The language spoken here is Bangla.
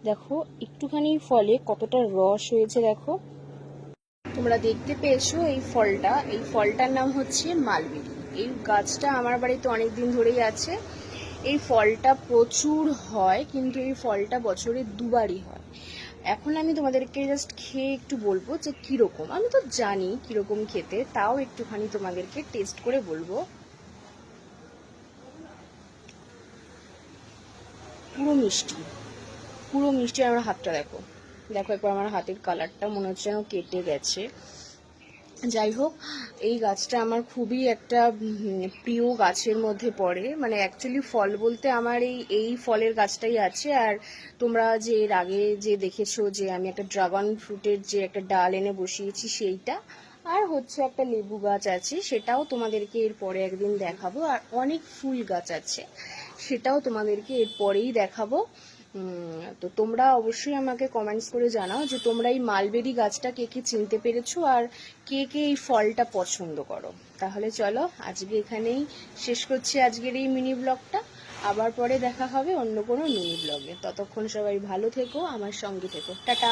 দেখো একটুখানি ফলে কতটা রস হয়েছে। দেখো তোমরা দেখতে পেয়েছো এই ফলটার নাম হচ্ছে মালবেরি। এই গাছটা আমার বাড়িতে অনেক দিন ধরেই আছে। এই ফলটা প্রচুর হয়, কিন্তু এই ফলটা বছরে দুবারই হয়। এখন আমি তোমাদেরকে জাস্ট খেয়ে একটু বলবো যে কিরকম। আমি তো জানি কিরকম খেতে, তাও একটুখানি তোমাদেরকে টেস্ট করে বলবো। পুরো মিষ্টি, পুরো মিষ্টি। আমার হাতটা দেখো, দেখো একবার আমার হাতের কালারটা, মনে হচ্ছে যেন কেটে গেছে। যাই হোক, এই গাছটা আমার খুবই একটা প্রিয় গাছের মধ্যে পড়ে। মানে অ্যাকচুয়ালি ফল বলতে আমার এই ফলের গাছটাই আছে। আর তোমরা যে এর আগে যে দেখেছো যে আমি একটা ড্রাগন ফ্রুটের যে একটা ডাল এনে বসিয়েছি সেইটা, আর হচ্ছে একটা লেবু গাছ আছে, সেটাও তোমাদেরকে এর পরে একদিন দেখাবো। আর অনেক ফুল গাছ আছে, সেটাও তোমাদেরকে এর পরেই দেখাবো। তো তোমরা অবশ্যই আমাকে কমেন্টস করে জানাও যে তোমরা এই মালবেরি গাছটা কে কে চিনতে পেরেছো, আর কে কে এই ফলটা পছন্দ করো। তাহলে চলো আজকে এখানেই শেষ করছি আজকের এই মিনি ব্লগটা। আবার পরে দেখা হবে অন্য কোনো মিনি ব্লগে। ততক্ষণ সবাই ভালো থেকো, আমার সঙ্গে থেকো। টাটা।